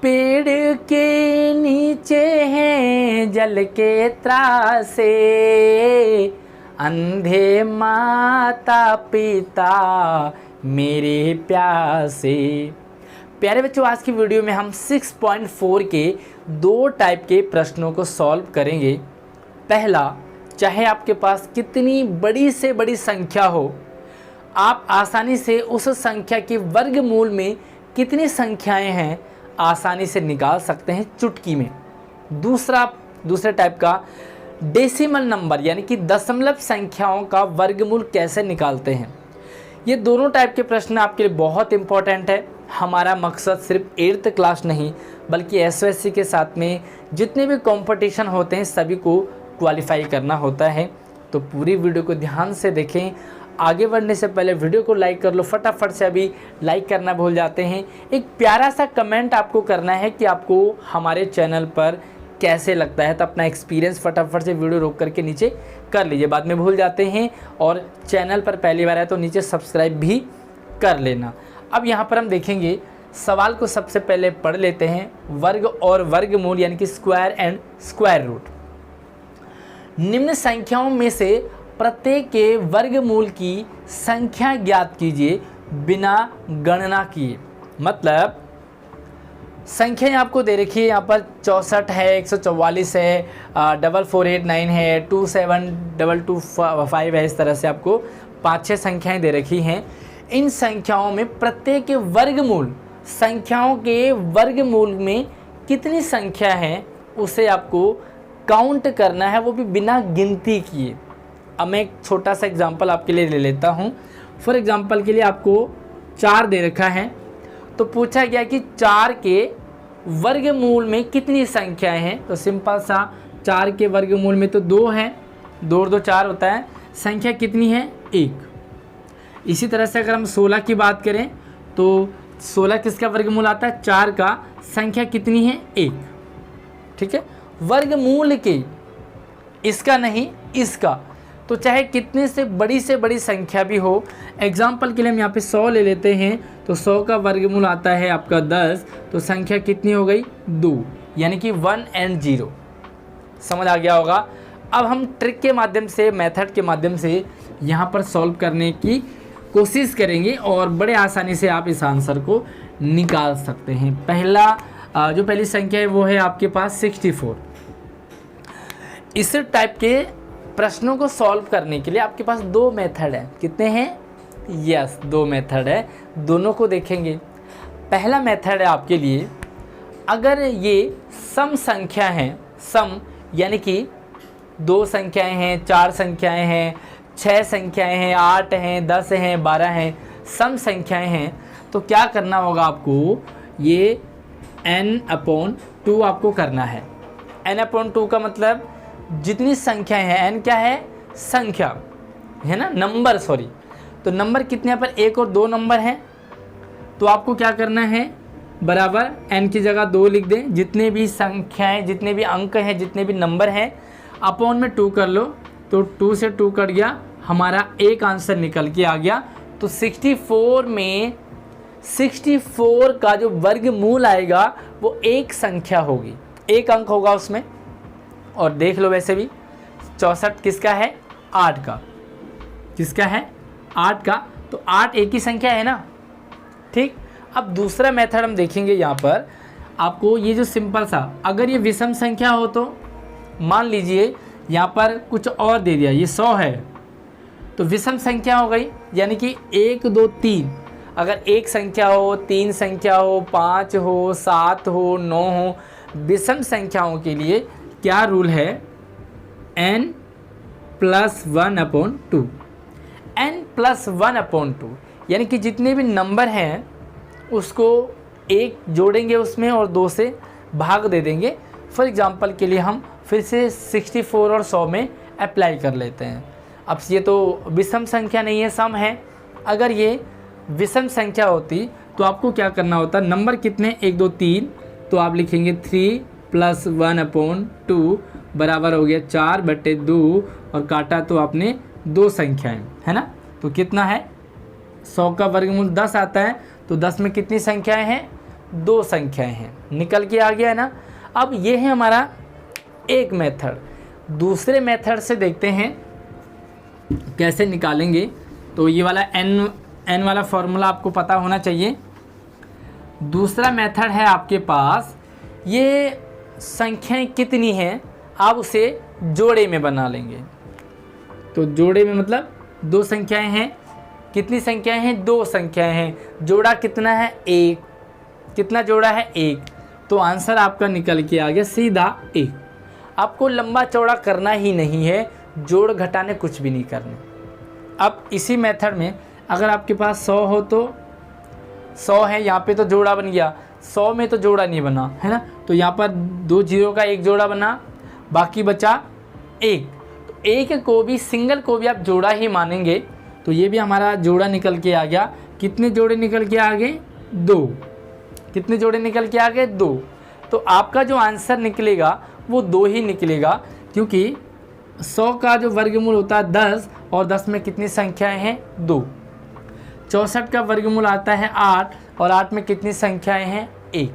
पेड़ के नीचे हैं जल के त्रासे, अंधे माता पिता मेरे प्यासे। प्यारे बच्चों, आज की वीडियो में हम 6.4 के दो टाइप के प्रश्नों को सॉल्व करेंगे। पहला, चाहे आपके पास कितनी बड़ी से बड़ी संख्या हो, आप आसानी से उस संख्या के वर्गमूल में कितनी संख्याएं हैं आसानी से निकाल सकते हैं चुटकी में। दूसरे टाइप का डेसिमल नंबर यानी कि दशमलव संख्याओं का वर्गमूल कैसे निकालते हैं। ये दोनों टाइप के प्रश्न आपके लिए बहुत इंपॉर्टेंट है। हमारा मकसद सिर्फ 8th क्लास नहीं बल्कि एसओएससी के साथ में जितने भी कंपटीशन होते हैं सभी को क्वालिफाई करना होता है। तो पूरी वीडियो को ध्यान से देखें। आगे बढ़ने से पहले वीडियो को लाइक कर लो, फटाफट से अभी लाइक करना भूल जाते हैं। एक प्यारा सा कमेंट आपको करना है कि आपको हमारे चैनल पर कैसे लगता है, तो अपना एक्सपीरियंस फटाफट से वीडियो रोक करके नीचे कर लीजिए, बाद में भूल जाते हैं। और चैनल पर पहली बार आए तो नीचे सब्सक्राइब भी कर लेना। अब यहाँ पर हम देखेंगे, सवाल को सबसे पहले पढ़ लेते हैं। वर्ग और वर्गमूल यानी कि स्क्वायर एंड स्क्वायर रूट। निम्न संख्याओं में से प्रत्येक के वर्गमूल की संख्या ज्ञात कीजिए बिना गणना किए। मतलब संख्या आपको दे रखी है, यहाँ पर 64 है, 144 है, 4489 है, 27225 है। इस तरह से आपको 5-6 संख्याएं दे रखी हैं। इन संख्याओं में प्रत्येक के वर्गमूल, संख्याओं के वर्गमूल में कितनी संख्या है उसे आपको काउंट करना है, वो भी बिना गिनती किए। अब मैं एक छोटा सा एग्जांपल आपके लिए ले लेता हूँ। फॉर एग्जांपल के लिए आपको 4 दे रखा है, तो पूछा गया कि 4 के वर्गमूल में कितनी संख्याएं हैं। तो सिंपल सा 4 के वर्गमूल में तो 2 हैं, 2 और 2 4 होता है। संख्या कितनी है? 1। इसी तरह से अगर हम 16 की बात करें तो 16 किसका वर्गमूल आता है? 4 का। संख्या कितनी है? 1। ठीक है, वर्गमूल के, इसका नहीं इसका। तो चाहे कितने से बड़ी संख्या भी हो, एग्जाम्पल के लिए हम यहाँ पे 100 ले लेते हैं, तो 100 का वर्गमूल आता है आपका 10, तो संख्या कितनी हो गई? 2, यानी कि 1 और 0। समझ आ गया होगा। अब हम ट्रिक के माध्यम से, मेथड के माध्यम से यहाँ पर सॉल्व करने की कोशिश करेंगे और बड़े आसानी से आप इस आंसर को निकाल सकते हैं। जो पहली संख्या है वो है आपके पास 64। इस टाइप के प्रश्नों को सॉल्व करने के लिए आपके पास 2 मेथड है। कितने हैं? यस, 2 मेथड है। दोनों को देखेंगे। पहला मेथड है आपके लिए, अगर ये सम संख्या हैं, सम यानी कि 2 संख्याएं हैं, 4 संख्याएं हैं, 6 संख्याएं हैं, 8 हैं, 10 हैं, 12 हैं, सम संख्याएं हैं, तो क्या करना होगा आपको? ये n/2 आपको करना है। n/2 का मतलब जितनी संख्याएं हैं, n क्या है? संख्या है ना, नंबर, सॉरी। तो नंबर कितने यहाँ पर? 1 और 2 नंबर हैं। तो आपको क्या करना है? बराबर n की जगह 2 लिख दें। जितने भी संख्याएं, जितने भी अंक हैं, जितने भी नंबर हैं, अपॉन में 2 कर लो। तो 2 से 2 कट गया, हमारा एक आंसर निकल के आ गया। तो 64 में 64 का जो वर्गमूल आएगा वो एक संख्या होगी, एक अंक होगा उसमें। और देख लो, वैसे भी 64 किसका है? 8 का। किसका है? 8 का। तो 8 एक ही संख्या है ना। ठीक। अब दूसरा मेथड हम देखेंगे। यहाँ पर आपको ये जो सिंपल सा, अगर ये विषम संख्या हो तो मान लीजिए यहाँ पर कुछ और दे दिया, ये 100 है, तो विषम संख्या हो गई, यानी कि 1 2 3। अगर एक संख्या हो, 3 संख्या हो, 5 हो, 7 हो, 9 हो, विषम संख्याओं के लिए क्या रूल है? n+1/2। n+1/2 यानी कि जितने भी नंबर हैं उसको 1 जोड़ेंगे उसमें और 2 से भाग दे देंगे। फॉर एग्जांपल के लिए हम फिर से 64 और 100 में अप्लाई कर लेते हैं। अब ये तो विषम संख्या नहीं है, सम है। अगर ये विषम संख्या होती तो आपको क्या करना होता? नंबर कितने? 1 2 3, तो आप लिखेंगे 3+1/2 बराबर हो गया 4/2, और काटा तो आपने 2 संख्याएं, है ना। तो कितना है? 100 का वर्गमूल 10 आता है, तो 10 में कितनी संख्याएं हैं? 2 संख्याएं हैं, निकल के आ गया है ना। अब ये है हमारा एक मेथड। दूसरे मेथड से देखते हैं कैसे निकालेंगे। तो ये वाला n वाला फॉर्मूला आपको पता होना चाहिए। दूसरा मेथड है आपके पास, ये संख्याएं कितनी हैं आप उसे जोड़े में बना लेंगे। तो जोड़े में मतलब 2 संख्याएं हैं। कितनी संख्याएं हैं? 2 संख्याएं हैं। जोड़ा कितना है? 1। कितना जोड़ा है? 1। तो आंसर आपका निकल के आ गया सीधा 1। आपको लंबा चौड़ा करना ही नहीं है, जोड़ घटाने कुछ भी नहीं करने। अब इसी मेथड में अगर आपके पास 100 हो तो 100 है, यहाँ पे तो जोड़ा बन गया। 100 में तो जोड़ा नहीं बना है ना, तो यहाँ पर 2 जीरो का 1 जोड़ा बना, बाकी बचा 1। तो 1 को भी, सिंगल को भी आप जोड़ा ही मानेंगे। तो ये भी हमारा जोड़ा निकल के आ गया। कितने जोड़े निकल के आ गए? 2। कितने जोड़े निकल के आ गए? 2। तो आपका जो आंसर निकलेगा वो 2 ही निकलेगा, क्योंकि 100 का जो वर्गमूल होता है 10, और 10 में कितनी संख्याएं हैं? 2। 64 का वर्गमूल आता है 8, और 8 में कितनी संख्याएं हैं? 1।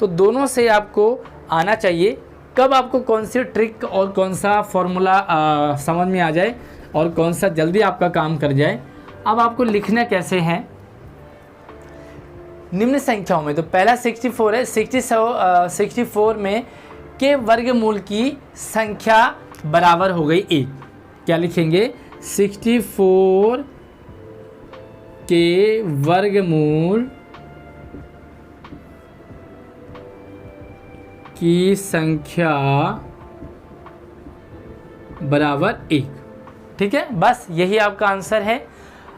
तो दोनों से आपको आना चाहिए। कब आपको कौन सी ट्रिक और कौन सा फॉर्मूला समझ में आ जाए और कौन सा जल्दी आपका काम कर जाए। अब आपको लिखना कैसे है? निम्न संख्याओं में, तो पहला 64 है। 64 में के वर्गमूल की संख्या बराबर हो गई 1। क्या लिखेंगे? 64 के वर्गमूल की संख्या बराबर 1। ठीक है, बस यही आपका आंसर है।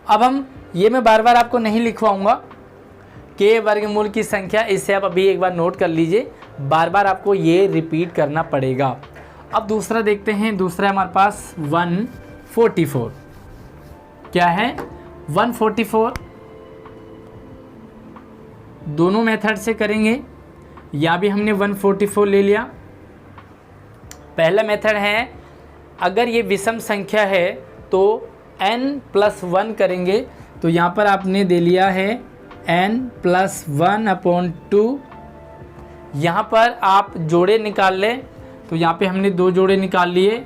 अब हम ये मैं बार बार आपको नहीं लिखवाऊंगा के वर्गमूल की संख्या, इसे आप अभी एक बार नोट कर लीजिए, बार बार आपको ये रिपीट करना पड़ेगा। अब दूसरा देखते हैं। दूसरा हमारे पास 144। क्या है? 144 दोनों मेथड से करेंगे। या भी हमने 144 ले लिया। पहला मेथड है, अगर ये विषम संख्या है तो n+1 करेंगे। तो यहाँ पर आपने दे लिया है n+1/2। यहाँ पर आप जोड़े निकाल लें। तो यहाँ पे हमने 2 जोड़े निकाल लिए।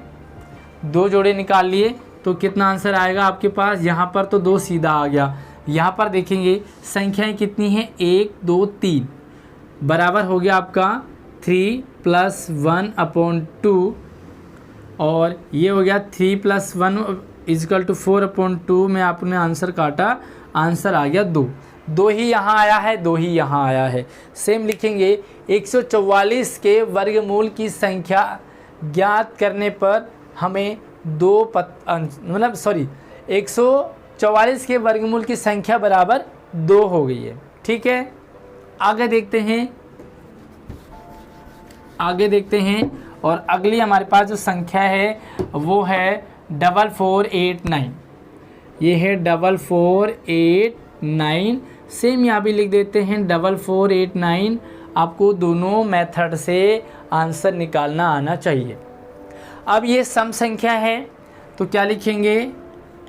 2 जोड़े निकाल लिए तो कितना आंसर आएगा आपके पास? यहाँ पर तो 2 सीधा आ गया। यहाँ पर देखेंगे संख्याएं कितनी हैं? 1 2 3 बराबर हो गया आपका 3+1/2, और ये हो गया 3+1 = 4/2 में आपने आंसर काटा, आंसर आ गया 2। 2 ही यहाँ आया है, 2 ही यहाँ आया है। सेम लिखेंगे 144 के वर्गमूल की संख्या ज्ञात करने पर हमें 144 के वर्गमूल की संख्या बराबर 2 हो गई है। ठीक है, आगे देखते हैं। और अगली हमारे पास जो संख्या है वो है 4489। ये है 4489। सेम यहाँ भी लिख देते हैं 4489। आपको दोनों मेथड से आंसर निकालना आना चाहिए। अब ये सम संख्या है तो क्या लिखेंगे?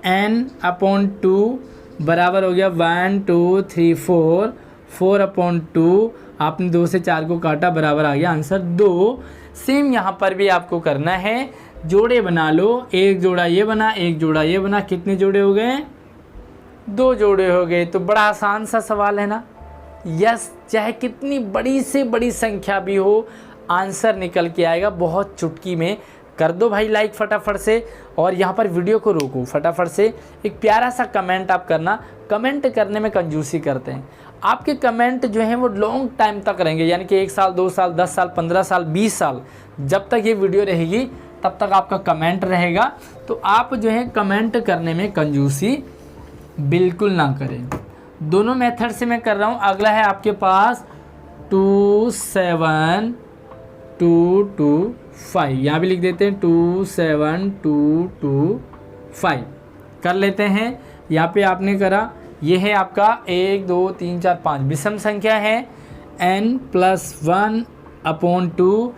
n/2 बराबर हो गया 1 2 3 4, 4/2। आपने 2 से 4 को काटा, बराबर आ गया आंसर 2। सेम यहाँ पर भी आपको करना है, जोड़े बना लो। 1 जोड़ा ये बना, 1 जोड़ा ये बना। कितने जोड़े हो गए? 2 जोड़े हो गए। तो बड़ा आसान सा सवाल है ना। यस, चाहे कितनी बड़ी से बड़ी संख्या भी हो, आंसर निकल के आएगा बहुत चुटकी में। कर दो भाई लाइक फटाफट से, और यहाँ पर वीडियो को रोको फटाफट से। एक प्यारा सा कमेंट आप करना। कमेंट करने में कंजूसी करते हैं। आपके कमेंट जो हैं वो लॉन्ग टाइम तक रहेंगे, यानी कि 1 साल 2 साल 10 साल 15 साल 20 साल, जब तक ये वीडियो रहेगी तब तक आपका कमेंट रहेगा। तो आप जो है कमेंट करने में कंजूसी बिल्कुल ना करें। दोनों मेथड से मैं कर रहा हूँ। अगला है आपके पास 27225। यहाँ भी लिख देते हैं 27225 कर लेते हैं। यहाँ पे आपने करा, ये है आपका 1 2 3 4 5 विषम संख्या है। n+1/2।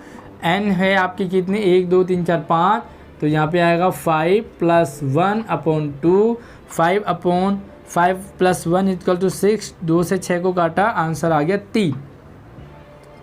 n है आपकी कितनी? 1 2 3 4 5। तो यहाँ पे आएगा 5+1/2। 5 + 1 = 6। 2 से 6 को काटा, आंसर आ गया 3।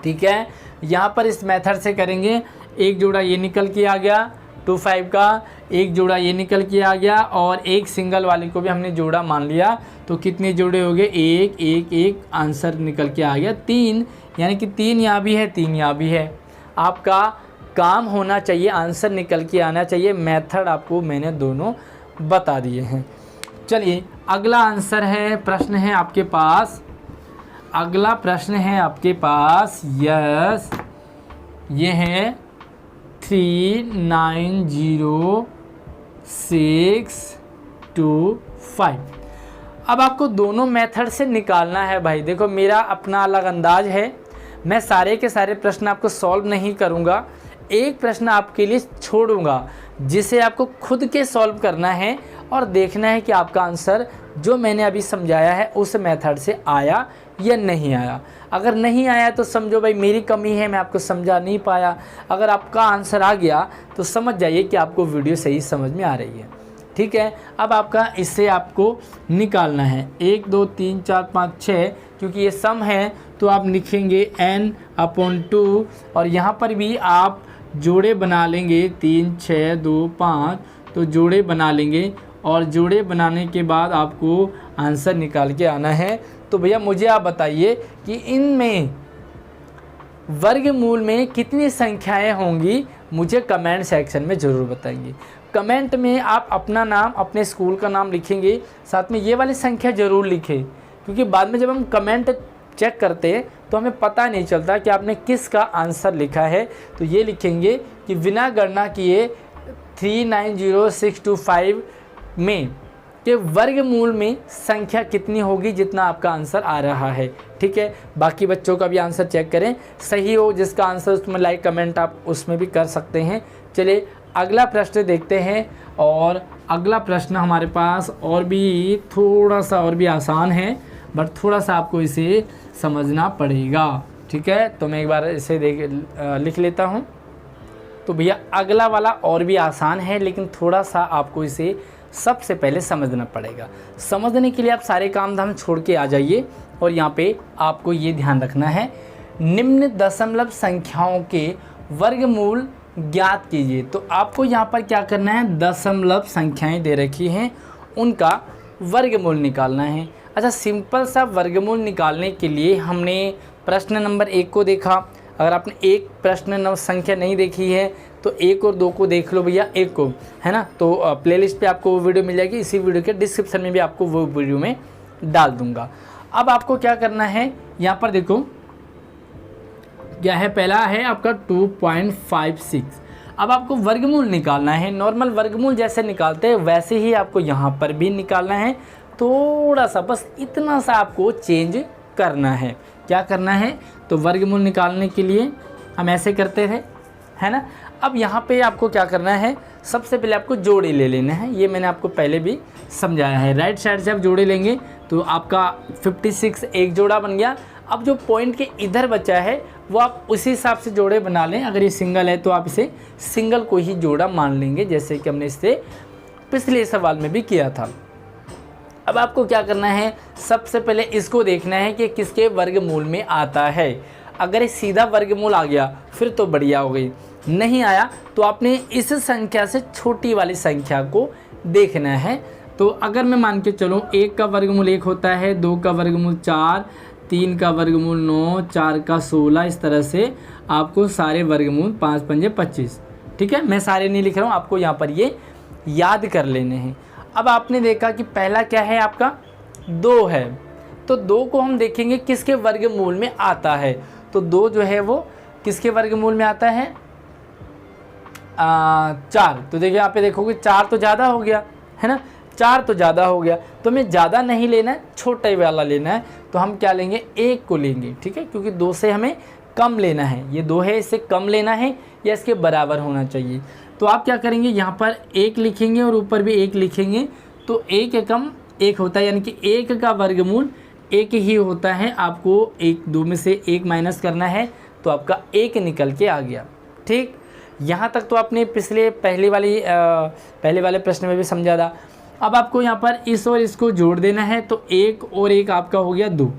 ठीक है। यहाँ पर इस मेथड से करेंगे, एक जोड़ा ये निकल के आ गया 2 5 का, एक जोड़ा ये निकल के आ गया और एक सिंगल वाले को भी हमने जोड़ा मान लिया। तो कितने जोड़े हो गए, 1 1 1, आंसर निकल के आ गया 3, यानी कि 3 यहाँ भी है 3 यहाँ भी है। आपका काम होना चाहिए, आंसर निकल के आना चाहिए। मेथड आपको मैंने दोनों बता दिए हैं। चलिए अगला आंसर है, प्रश्न है आपके पास, अगला प्रश्न है आपके पास, यस ये है 390625। अब आपको दोनों मेथड से निकालना है भाई। देखो मेरा अपना अलग अंदाज है, मैं सारे के सारे प्रश्न आपको सॉल्व नहीं करूँगा, एक प्रश्न आपके लिए छोड़ूंगा जिसे आपको खुद के सॉल्व करना है और देखना है कि आपका आंसर जो मैंने अभी समझाया है उस मेथड से आया या नहीं आया। अगर नहीं आया तो समझो भाई मेरी कमी है, मैं आपको समझा नहीं पाया। अगर आपका आंसर आ गया तो समझ जाइए कि आपको वीडियो सही समझ में आ रही है। ठीक है, अब आपका इससे आपको निकालना है 1 2 3 4 5 6, क्योंकि ये सम है तो आप लिखेंगे n/2 और यहाँ पर भी आप जोड़े बना लेंगे 3 6 2 5, तो जोड़े बना लेंगे और जोड़े बनाने के बाद आपको आंसर निकाल के आना है। तो भैया मुझे आप बताइए कि इनमें वर्गमूल में कितनी संख्याएं होंगी, मुझे कमेंट सेक्शन में ज़रूर बताएंगे। कमेंट में आप अपना नाम, अपने स्कूल का नाम लिखेंगे, साथ में ये वाली संख्या ज़रूर लिखें, क्योंकि बाद में जब हम कमेंट चेक करते हैं तो हमें पता नहीं चलता कि आपने किसका आंसर लिखा है। तो ये लिखेंगे कि बिना गणना किए 390625 में के वर्गमूल में संख्या कितनी होगी, जितना आपका आंसर आ रहा है। ठीक है, बाकी बच्चों का भी आंसर चेक करें, सही हो जिसका आंसर उसमें लाइक कमेंट आप उसमें भी कर सकते हैं। चलिए अगला प्रश्न देखते हैं, और अगला प्रश्न हमारे पास और भी थोड़ा सा और भी आसान है, बट थोड़ा सा आपको इसे समझना पड़ेगा। ठीक है, तो मैं एक बार इसे लिख लेता हूँ। तो भैया अगला वाला और भी आसान है, लेकिन थोड़ा सा आपको इसे सबसे पहले समझना पड़ेगा। समझने के लिए आप सारे काम धाम छोड़ के आ जाइए, और यहाँ पे आपको ये ध्यान रखना है, निम्न दशमलव संख्याओं के वर्गमूल ज्ञात कीजिए। तो आपको यहाँ पर क्या करना है, दशमलव संख्याएं दे रखी हैं, उनका वर्गमूल निकालना है। अच्छा, सिंपल सा वर्गमूल निकालने के लिए हमने प्रश्न नंबर 1 को देखा। अगर आपने एक प्रश्न नंबर संख्या नहीं देखी है तो 1 और 2 को देख लो भैया, 1 को, है ना। तो प्लेलिस्ट पे आपको वो वीडियो मिल जाएगी, इसी वीडियो के डिस्क्रिप्शन में भी आपको वो वीडियो में डाल दूंगा। अब आपको क्या करना है, यहाँ पर देखो क्या है, पहला है आपका 2.56। अब आपको वर्गमूल निकालना है, नॉर्मल वर्गमूल जैसे निकालते हैं वैसे ही आपको यहाँ पर भी निकालना है। थोड़ा सा, बस इतना सा आपको चेंज करना है। क्या करना है, तो वर्गमूल निकालने के लिए हम ऐसे करते थे, है ना। अब यहाँ पे आपको क्या करना है, सबसे पहले आपको जोड़े ले लेने हैं, ये मैंने आपको पहले भी समझाया है। राइट साइड से आप जोड़े लेंगे तो आपका 56 एक जोड़ा बन गया। अब जो पॉइंट के इधर बचा है वो आप उसी हिसाब से जोड़े बना लें। अगर ये सिंगल है तो आप इसे सिंगल को ही जोड़ा मान लेंगे, जैसे कि हमने इससे पिछले सवाल में भी किया था। अब आपको क्या करना है, सबसे पहले इसको देखना है कि किसके वर्गमूल में आता है। अगर ये सीधा वर्गमूल आ गया फिर तो बढ़िया हो गई, नहीं आया तो आपने इस संख्या से छोटी वाली संख्या को देखना है। तो अगर मैं मान के चलूँ 1 का वर्गमूल 1 होता है, 2 का वर्गमूल 4, 3 का वर्गमूल 9, 4 का 16, इस तरह से आपको सारे वर्गमूल 5 पंजे 25। ठीक है, मैं सारे नहीं लिख रहा हूँ, आपको यहाँ पर ये याद कर लेने हैं। अब आपने देखा कि पहला क्या है, आपका 2 है, तो 2 को हम देखेंगे किसके वर्गमूल में आता है। तो 2 जो है वो किसके वर्गमूल में आता है, 4। तो देखिए यहाँ पे देखोगे 4 तो ज़्यादा हो गया, है ना, 4 तो ज़्यादा हो गया। तो हमें ज़्यादा नहीं लेना है, छोटा ही वाला लेना है। तो हम क्या लेंगे, 1 को लेंगे। ठीक है, क्योंकि 2 से हमें कम लेना है, ये 2 है, इससे कम लेना है या इसके बराबर होना चाहिए। तो आप क्या करेंगे, यहाँ पर 1 लिखेंगे और ऊपर भी 1 लिखेंगे। तो 1 एकम 1 होता है, यानी कि 1 का वर्गमूल 1 ही होता है। आपको 1 2 में से 1 माइनस करना है, तो आपका 1 निकल के आ गया। ठीक, यहाँ तक तो आपने पहले वाले प्रश्न में भी समझा था। अब आपको यहाँ पर इस और इसको जोड़ देना है, तो 1 और 1 आपका हो गया 2।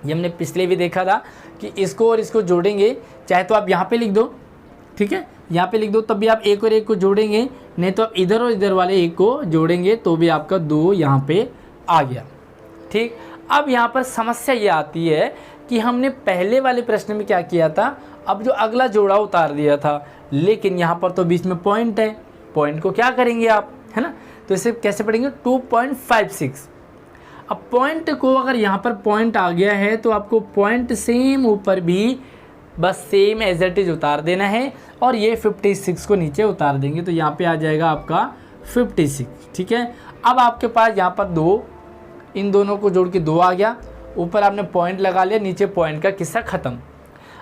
ये हमने पिछले भी देखा था कि इसको और इसको जोड़ेंगे, चाहे तो आप यहाँ पे लिख दो, ठीक है, यहाँ पे लिख दो, तब भी आप एक और एक को जोड़ेंगे, नहीं तो आप इधर और इधर वाले एक को जोड़ेंगे तो भी आपका 2 यहाँ पे आ गया। ठीक, अब यहाँ पर समस्या ये आती है कि हमने पहले वाले प्रश्न में क्या किया था, अब जो अगला जोड़ा उतार दिया था, लेकिन यहाँ पर तो बीच में पॉइंट है, पॉइंट को क्या करेंगे आप, है ना, तो इसे कैसे पढ़ेंगे 2.56। अब पॉइंट को अगर यहाँ पर पॉइंट आ गया है तो आपको पॉइंट सेम ऊपर भी बस सेम एज इट इज उतार देना है और ये 56 को नीचे उतार देंगे तो यहाँ पे आ जाएगा आपका 56। ठीक है, अब आपके पास यहाँ पर 2, इन दोनों को जोड़ के 2 आ गया, ऊपर आपने पॉइंट लगा लिया, नीचे पॉइंट का किस्सा ख़त्म।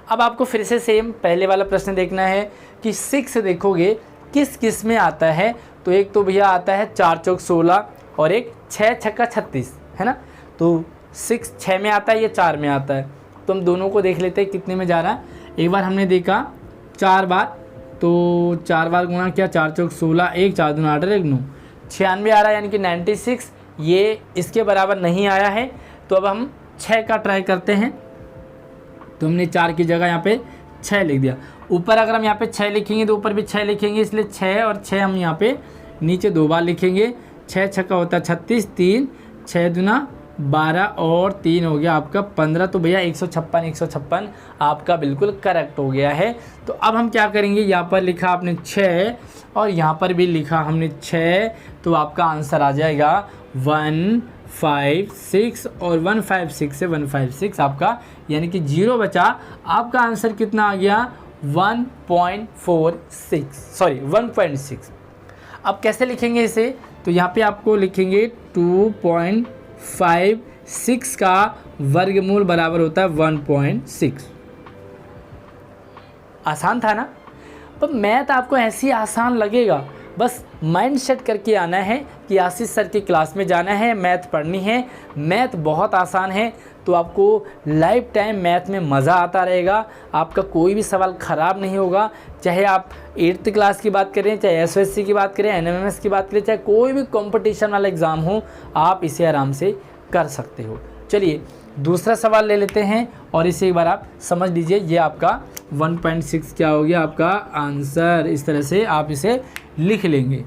अब आपको फिर से सेम पहले वाला प्रश्न देखना है कि 6 देखोगे किस किस में आता है, तो एक तो भैया आता है 4 चौक 16 और एक 6 छक्का 36, है ना, तो 6 6 में आता है, ये 4 में आता है, तो हम दोनों को देख लेते हैं कितने में जा रहा है। एक बार हमने देखा 4 बार, तो 4 बार गुणा किया, 4 चौक 16, 1 4 दूना 8 1 9, 96 आ रहा है, यानी कि 96, ये इसके बराबर नहीं आया है, तो अब हम 6 का ट्राई करते हैं। तो हमने 4 की जगह यहाँ पे 6 लिख दिया, ऊपर अगर हम यहाँ पे 6 लिखेंगे तो ऊपर भी 6 लिखेंगे, इसलिए 6 और 6 हम यहाँ पे नीचे 2 बार लिखेंगे। 6 छक्का होता है 36, 3 6 दूना 12 और 3 हो गया आपका 15, तो भैया 156 आपका बिल्कुल करेक्ट हो गया है। तो अब हम क्या करेंगे, यहाँ पर लिखा आपने 6 और यहाँ पर भी लिखा हमने 6, तो आपका आंसर आ जाएगा 156 और 156 से 156 आपका, यानी कि 0 बचा। आपका आंसर कितना आ गया 1.6। अब कैसे लिखेंगे इसे, तो यहाँ पे आपको लिखेंगे 2.56 का वर्गमूल बराबर होता है 1.6। आसान था ना, पर मैथ आपको ऐसी आसान लगेगा, बस माइंड सेट करके आना है कि आशीष सर की क्लास में जाना है, मैथ पढ़नी है। मैथ बहुत आसान है, तो आपको लाइफ टाइम मैथ में मज़ा आता रहेगा, आपका कोई भी सवाल ख़राब नहीं होगा। चाहे आप 8th क्लास की बात करें, चाहे SSC की बात करें, NMMS की बात करें, चाहे कोई भी कंपटीशन वाला एग्ज़ाम हो, आप इसे आराम से कर सकते हो। चलिए दूसरा सवाल ले लेते हैं और इसे एक बार आप समझ लीजिए। ये आपका 1.6 क्या हो गया आपका आंसर, इस तरह से आप इसे लिख लेंगे।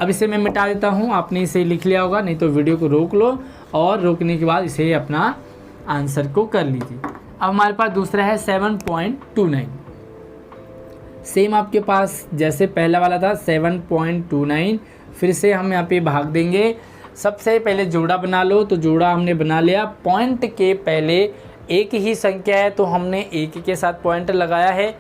अब इसे मैं मिटा देता हूँ, आपने इसे लिख लिया होगा, नहीं तो वीडियो को रोक लो और रोकने के बाद इसे अपना आंसर को कर लीजिए। अब हमारे पास दूसरा है 7.29। सेम आपके पास जैसे पहला वाला था 7.29, फिर से हम यहाँ पे भाग देंगे। सबसे पहले जोड़ा बना लो, तो जोड़ा हमने बना लिया। पॉइंट के पहले एक ही संख्या है तो हमने एक के साथ पॉइंट लगाया है,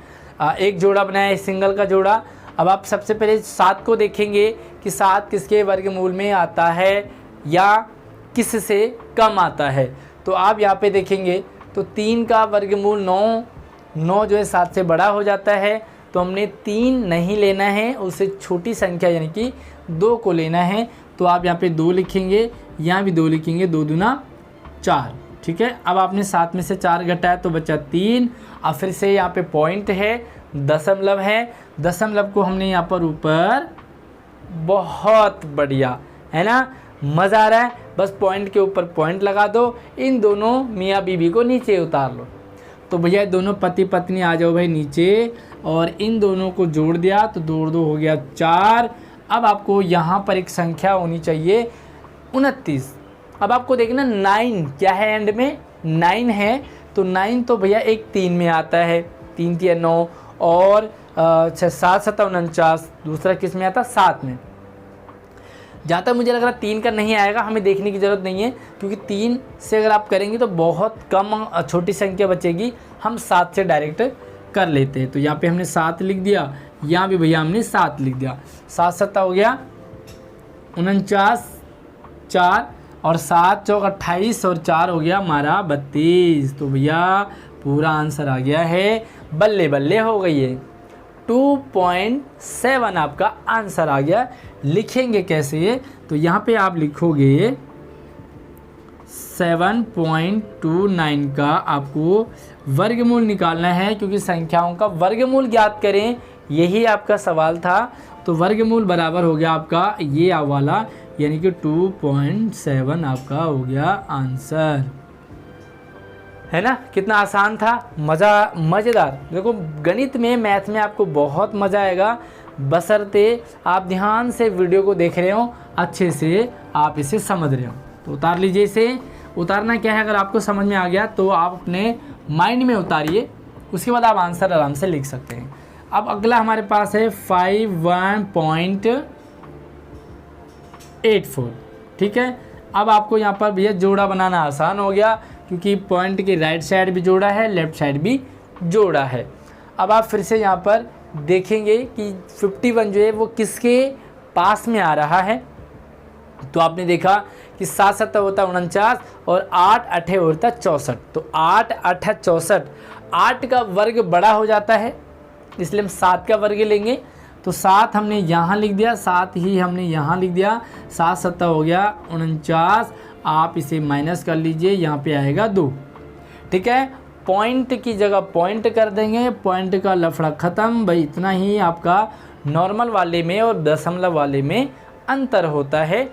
एक जोड़ा बनाया है सिंगल का जोड़ा। अब आप सबसे पहले 7 को देखेंगे कि 7 किसके वर्गमूल में आता है या किस से कम आता है, तो आप यहाँ पे देखेंगे तो 3 का वर्गमूल 9 जो है 7 से बड़ा हो जाता है, तो हमने 3 नहीं लेना है, उससे छोटी संख्या यानी कि 2 को लेना है। तो आप यहाँ पे 2 लिखेंगे, यहाँ भी 2 लिखेंगे, 2 दूना 4। ठीक है, अब आपने 7 में से 4 घटाया तो बचा 3। अब फिर से यहाँ पे पॉइंट है, दशमलव है, दशमलव को हमने यहाँ पर ऊपर, बहुत बढ़िया है ना, मज़ा आ रहा है। बस पॉइंट के ऊपर पॉइंट लगा दो, इन दोनों मियाँ बीबी को नीचे उतार लो। तो भैया दोनों पति पत्नी आ जाओ भाई नीचे, और इन दोनों को जोड़ दिया तो 2 हो गया 4। अब आपको यहाँ पर एक संख्या होनी चाहिए 29। अब आपको देखना 9 क्या है, एंड में 9 है, तो 9 तो भैया एक 3 में आता है, 3 3 9 और 6 7 7 49, दूसरा किस में आता 7 में। जहाँ तक मुझे लग रहा 3 का नहीं आएगा, हमें देखने की ज़रूरत नहीं है, क्योंकि 3 से अगर आप करेंगे तो बहुत कम छोटी संख्या बचेगी। हम 7 से डायरेक्ट कर लेते हैं, तो यहाँ पे हमने 7 लिख दिया, यहाँ भी भैया हमने 7 लिख दिया। 7 7 हो गया 49, 4 और 7 चौक 28 और 4 हो गया हमारा 32। तो भैया पूरा आंसर आ गया है, बल्ले बल्ले हो गई है। 2.7 आपका आंसर आ गया। लिखेंगे कैसे, तो यहाँ पे आप लिखोगे 7.29 का आपको वर्गमूल निकालना है, क्योंकि संख्याओं का वर्गमूल ज्ञात करें, यही आपका सवाल था। तो वर्गमूल बराबर हो गया आपका ये वाला, यानी कि 2.7 आपका हो गया आंसर, है ना, कितना आसान था, मज़ेदार। देखो गणित में, मैथ में आपको बहुत मज़ा आएगा, बशर्ते आप ध्यान से वीडियो को देख रहे हो, अच्छे से आप इसे समझ रहे हो। तो उतार लीजिए इसे। उतारना क्या है, अगर आपको समझ में आ गया तो आप अपने माइंड में उतारिए, उसके बाद आप आंसर आराम से लिख सकते हैं। अब अगला हमारे पास है 51.84, ठीक है। अब आपको यहाँ पर भैया जोड़ा बनाना आसान हो गया, क्योंकि पॉइंट की राइट साइड भी जोड़ा है, लेफ्ट साइड भी जोड़ा है। अब आप फिर से यहाँ पर देखेंगे कि 51 जो है वो किसके पास में आ रहा है। तो आपने देखा कि 7 7 होता है 49 और 8 8 होता है 64। तो 8 8 64, 8 का वर्ग बड़ा हो जाता है, इसलिए हम 7 का वर्ग लेंगे। तो 7 हमने यहाँ लिख दिया, 7 ही हमने यहाँ लिख दिया, 7 7 हो गया 49। आप इसे माइनस कर लीजिए, यहाँ पे आएगा 2, ठीक है। पॉइंट की जगह पॉइंट कर देंगे, पॉइंट का लफड़ा ख़त्म। भाई इतना ही आपका नॉर्मल वाले में और दशमलव वाले में अंतर होता है।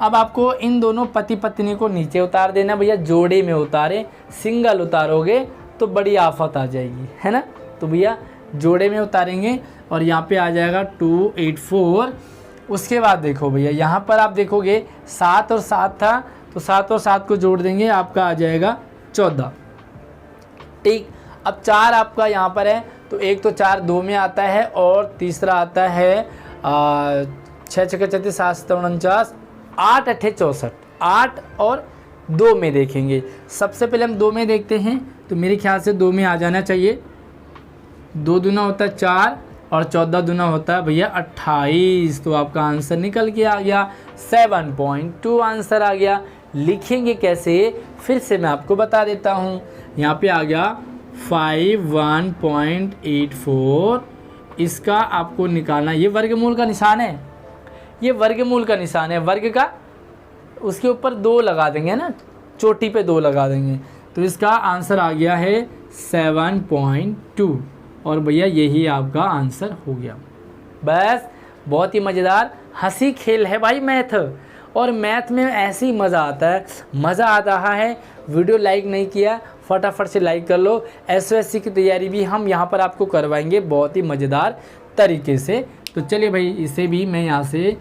अब आपको इन दोनों पति पत्नी को नीचे उतार देना भैया, जोड़े में उतारे, सिंगल उतारोगे तो बड़ी आफत आ जाएगी, है ना। तो भैया जोड़े में उतारेंगे और यहाँ पे आ जाएगा 284। उसके बाद देखो भैया यहाँ पर आप देखोगे 7 और 7 था, तो 7 और 7 को जोड़ देंगे, आपका आ जाएगा 14, ठीक। अब 4 आपका यहाँ पर है, तो एक तो 4 2 में आता है और तीसरा आता है 6 6 36 7 7 49, 8 8 64। 8 और 2 में देखेंगे, सबसे पहले हम 2 में देखते हैं, तो मेरे ख्याल से 2 में आ जाना चाहिए। 2 दूना होता है 4 और 14 दूना होता है भैया 28। तो आपका आंसर निकल के आ गया 7.2 आंसर आ गया। लिखेंगे कैसे, फिर से मैं आपको बता देता हूँ। यहाँ पे आ गया 51.84, इसका आपको निकालना, ये वर्गमूल का निशान है, ये वर्गमूल का निशान है, वर्ग का, उसके ऊपर 2 लगा देंगे ना, चोटी पे 2 लगा देंगे, तो इसका आंसर आ गया है 7.2। और भैया यही आपका आंसर हो गया। बस बहुत ही मज़ेदार हंसी खेल है भाई मैथ, और मैथ में ऐसे ही मज़ा आता है, मज़ा आ रहा है। वीडियो लाइक नहीं किया, फटाफट से लाइक कर लो। SOSC की तैयारी भी हम यहाँ पर आपको करवाएंगे बहुत ही मज़ेदार तरीके से। तो चलिए भाई इसे भी मैं यहाँ से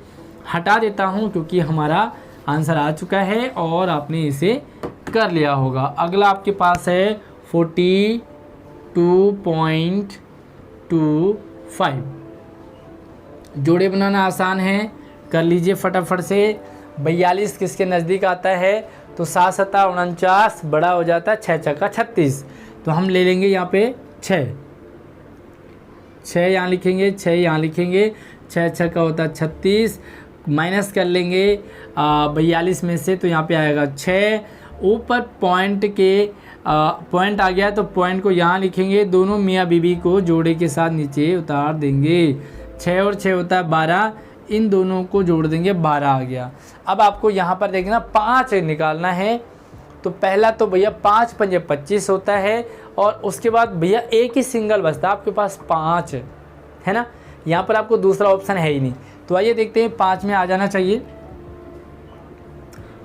हटा देता हूँ, क्योंकि हमारा आंसर आ चुका है और आपने इसे कर लिया होगा। अगला आपके पास है 42.25। जोड़े बनाना आसान है, कर लीजिए फटाफट से। 42 किसके नज़दीक आता है, तो 7 7 49, बड़ा हो जाता है 6 6 36। तो हम ले लेंगे यहाँ पे 6 यहाँ लिखेंगे, 6 यहाँ लिखेंगे, 6 6 का होता है 36, माइनस कर लेंगे 42 में से, तो यहाँ पे आएगा 6। ऊपर पॉइंट के पॉइंट आ गया, तो पॉइंट को यहाँ लिखेंगे, दोनों मियाँ बीबी को जोड़े के साथ नीचे उतार देंगे। 6 और 6 होता है 12, इन दोनों को जोड़ देंगे, 12 आ गया। अब आपको यहाँ पर देखना 5 निकालना है, तो पहला तो भैया 5 पंजे 25 होता है, और उसके बाद भैया एक ही सिंगल बचता है आपके पास 5 है ना। यहाँ पर आपको दूसरा ऑप्शन है ही नहीं। तो आइए देखते हैं, 5 में आ जाना चाहिए।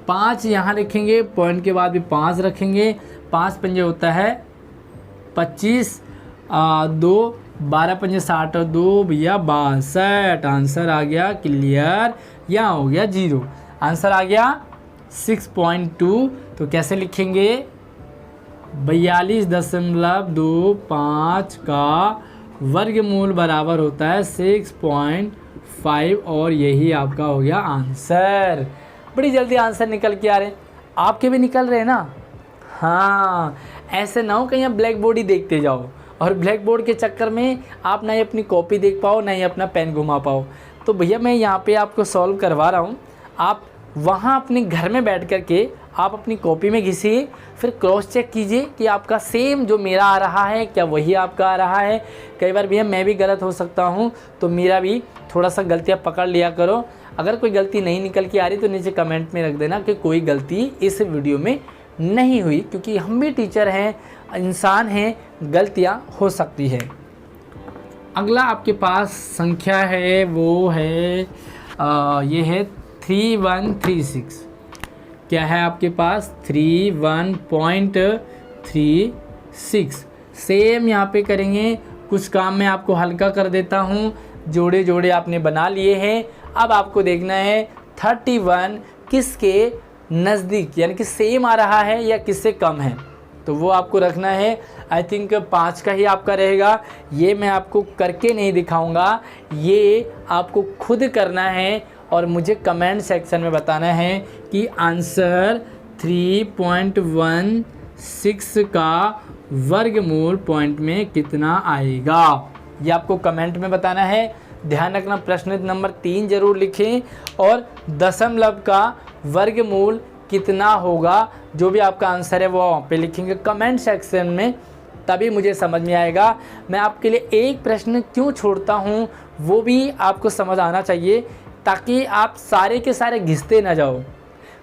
5 यहाँ लिखेंगे, पॉइंट के बाद भी 5 रखेंगे, 5 पंजे होता है 25, 2 12 पंजे 60 और 2 भैया 62। आंसर आ गया क्लियर, यहाँ हो गया 0, आंसर आ गया 6.2। तो कैसे लिखेंगे, 42.25 का वर्गमूल बराबर होता है 6.5, और यही आपका हो गया आंसर। बड़ी जल्दी आंसर निकल के आ रहे हैं, आपके भी निकल रहे हैं ना। हाँ, ऐसे ना हो कहीं आप ब्लैक बोर्ड ही देखते जाओ, और ब्लैक बोर्ड के चक्कर में आप ना ही अपनी कॉपी देख पाओ, ना ही अपना पेन घुमा पाओ। तो भैया मैं यहाँ पे आपको सॉल्व करवा रहा हूँ, आप वहाँ अपने घर में बैठ कर के आप अपनी कॉपी में घिसिए, फिर क्रॉस चेक कीजिए कि आपका सेम जो मेरा आ रहा है क्या वही आपका आ रहा है। कई बार भैया मैं भी गलत हो सकता हूँ, तो मेरा भी थोड़ा सा गलतियाँ पकड़ लिया करो। अगर कोई गलती नहीं निकल के आ रही तो नीचे कमेंट में रख देना कि कोई गलती इस वीडियो में नहीं हुई, क्योंकि हम भी टीचर हैं, इंसान हैं, गलतियाँ हो सकती है। अगला आपके पास संख्या है, वो है ये है 3136। क्या है आपके पास, 31.36। 3 6। सेम यहाँ पे करेंगे। कुछ काम मैं आपको हल्का कर देता हूँ। जोड़े जोड़े आपने बना लिए हैं। अब आपको देखना है 31 किसके नज़दीक यानी कि सेम आ रहा है या किससे कम है, तो वो आपको रखना है। आई थिंक 5 का ही आपका रहेगा। ये मैं आपको करके नहीं दिखाऊंगा, ये आपको खुद करना है और मुझे कमेंट सेक्शन में बताना है कि आंसर 3.16 का वर्गमूल पॉइंट में कितना आएगा, ये आपको कमेंट में बताना है। ध्यान रखना प्रश्न नंबर 3 जरूर लिखें और दशमलव का वर्गमूल कितना होगा, जो भी आपका आंसर है वो वहाँ पे लिखेंगे कमेंट सेक्शन में, तभी मुझे समझ में आएगा। मैं आपके लिए एक प्रश्न क्यों छोड़ता हूँ वो भी आपको समझ आना चाहिए, ताकि आप सारे के सारे घिसते ना जाओ।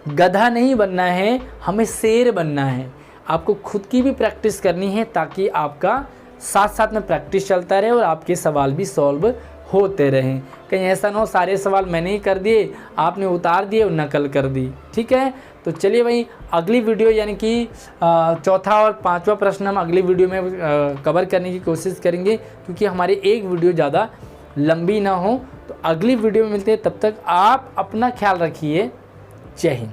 गधा नहीं बनना है, हमें शेर बनना है। आपको खुद की भी प्रैक्टिस करनी है ताकि आपका साथ साथ में प्रैक्टिस चलता रहे और आपके सवाल भी सॉल्व होते रहें। कहीं ऐसा ना हो सारे सवाल मैंने ही कर दिए, आपने उतार दिए और नकल कर दी। ठीक है, तो चलिए भाई अगली वीडियो यानी कि चौथा और 5वां प्रश्न हम अगली वीडियो में कवर करने की कोशिश करेंगे, क्योंकि हमारी एक वीडियो ज़्यादा लंबी ना हो। तो अगली वीडियो में मिलते हैं, तब तक आप अपना ख्याल रखिए। जय हिंद।